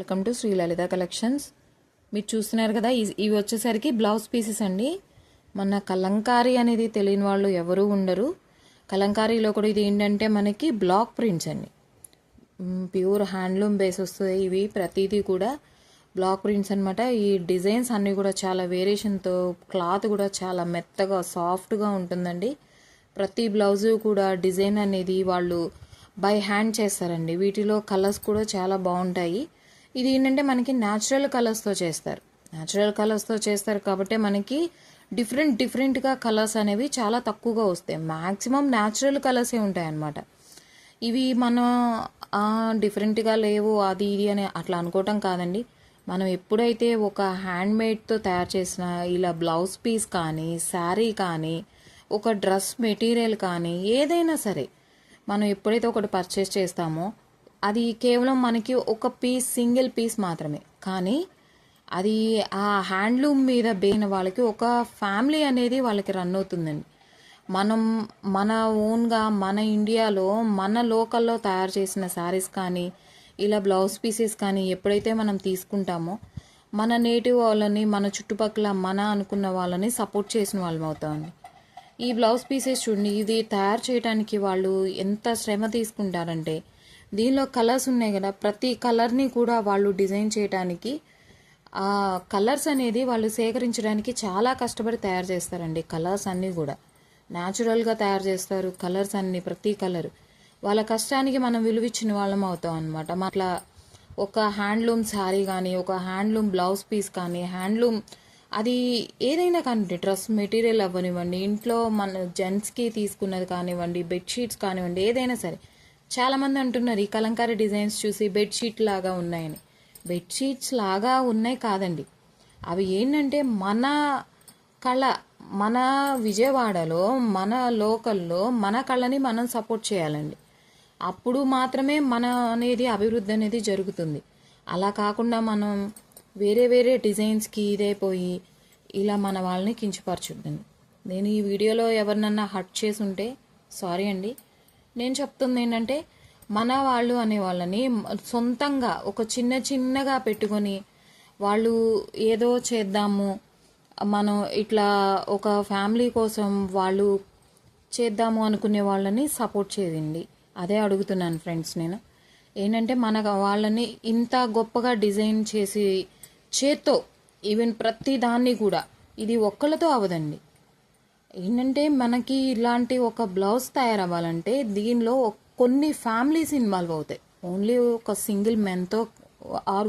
Welcome to Shri Lalitha collections. మీరు చూస్తున్నారు కదా, ఇవి వచ్చేసరికి బ్లౌజ్ పీసెస్ అండి. మన కలంకారీ అనేది తెలియని వాళ్ళు ఎవరూ ఉండరు. కలంకారీలో కూడా ఇది ఏంటంటే మనకి బ్లాక్ ప్రింట్స్ అండి, ప్యూర్ హ్యాండ్లూమ్ బేస్ వస్తుంది. ఇవి ప్రతిదీ కూడా బ్లాక్ ప్రింట్స్ అనమాట. ఈ డిజైన్స్ అన్నీ కూడా చాలా వేరియేషన్తో, క్లాత్ కూడా చాలా మెత్తగా సాఫ్ట్గా ఉంటుందండి. ప్రతి బ్లౌజు కూడా డిజైన్ అనేది వాళ్ళు బై హ్యాండ్ చేస్తారండి. వీటిలో కలర్స్ కూడా చాలా బాగుంటాయి. ఇది ఏంటంటే మనకి న్యాచురల్ కలర్స్తో చేస్తారు కాబట్టి మనకి డిఫరెంట్గా కలర్స్ అనేవి చాలా తక్కువగా వస్తాయి. మ్యాక్సిమం న్యాచురల్ కలర్సే ఉంటాయి అన్నమాట. ఇవి మనం డిఫరెంట్గా లేవు అది ఇది అని అట్లా అనుకోవటం కాదండి. మనం ఎప్పుడైతే ఒక హ్యాండ్మేడ్తో తయారు చేసిన ఇలా బ్లౌజ్ పీస్ కానీ, శారీ కానీ, ఒక డ్రెస్ మెటీరియల్ కానీ, ఏదైనా సరే మనం ఎప్పుడైతే ఒకటి పర్చేస్ చేస్తామో అది కేవలం మనకి ఒక పీస్, సింగిల్ పీస్ మాత్రమే. కానీ అది ఆ హ్యాండ్లూమ్ మీద బేన వాళ్ళకి ఒక ఫ్యామిలీ అనేది వాళ్ళకి రన్ అవుతుందండి. మనం మన ఓన్గా మన ఇండియాలో మన లోకల్లో తయారు చేసిన శారీస్ కానీ, ఇలా బ్లౌజ్ పీసెస్ కానీ ఎప్పుడైతే మనం తీసుకుంటామో మన నేటివ్ వాళ్ళని, మన చుట్టుపక్కల మన అనుకున్న వాళ్ళని సపోర్ట్ చేసిన వాళ్ళం అవుతామండి. ఈ బ్లౌజ్ పీసెస్ చూడండి, ఇది తయారు చేయడానికి వాళ్ళు ఎంత శ్రమ తీసుకుంటారంటే, దీనిలో కలర్స్ ఉన్నాయి కదా, ప్రతి కలర్ని కూడా వాళ్ళు డిజైన్ చేయడానికి, ఆ కలర్స్ అనేది వాళ్ళు సేకరించడానికి చాలా కష్టపడి తయారు చేస్తారండి. కలర్స్ అన్నీ కూడా న్యాచురల్గా తయారు చేస్తారు. కలర్స్ అన్నీ, ప్రతి కలర్ వాళ్ళ కష్టానికి మనం విలువిచ్చిన వాళ్ళం అవుతాం అనమాట. అట్లా ఒక హ్యాండ్లూమ్ శారీ కానీ, ఒక హ్యాండ్లూమ్ బ్లౌజ్ పీస్ కానీ, హ్యాండ్లూమ్ అది ఏదైనా కానీ, డ్రెస్ మెటీరియల్ అవ్వనివ్వండి, ఇంట్లో మన జెంట్స్కి తీసుకున్నది కానివ్వండి, బెడ్షీట్స్ కానివ్వండి, ఏదైనా సరే. చాలామంది అంటున్నారు ఈ కలంకారీ డిజైన్స్ చూసి బెడ్షీట్ లాగా ఉన్నాయని. బెడ్షీట్స్ లాగా ఉన్నాయి కాదండి, అవి ఏంటంటే మన కళ, మన విజయవాడలో, మన లోకల్లో మన కళని మనం సపోర్ట్ చేయాలండి. అప్పుడు మాత్రమే మన అనేది అభివృద్ధి అనేది జరుగుతుంది. అలా కాకుండా మనం వేరే డిజైన్స్కి ఇదైపోయి ఇలా మన వాళ్ళని కించపరచుద్దండి. నేను ఈ వీడియోలో ఎవరినన్నా హర్ట్ చేసి ఉంటే సారీ అండి. నేను చెప్తుంది ఏంటంటే, మన వాళ్ళు అనే వాళ్ళని సొంతంగా ఒక చిన్నగా పెట్టుకొని వాళ్ళు ఏదో చేద్దాము, మనం ఇట్లా ఒక ఫ్యామిలీ కోసం వాళ్ళు చేద్దాము అనుకునే వాళ్ళని సపోర్ట్ చేయండి. అదే అడుగుతున్నాను ఫ్రెండ్స్. నేను ఏంటంటే మన వాళ్ళని ఇంత గొప్పగా డిజైన్ చేసి చేత్తో, ఈవెన్ ప్రతి దాన్ని కూడా, ఇది ఒక్కళ్ళతో అవదండి. ఏంటంటే మనకి ఇలాంటి ఒక బ్లౌజ్ తయారవ్వాలంటే దీనిలో కొన్ని ఫ్యామిలీస్ ఇన్వాల్వ్ అవుతాయి. ఓన్లీ ఒక సింగిల్ మెన్తో ఆర్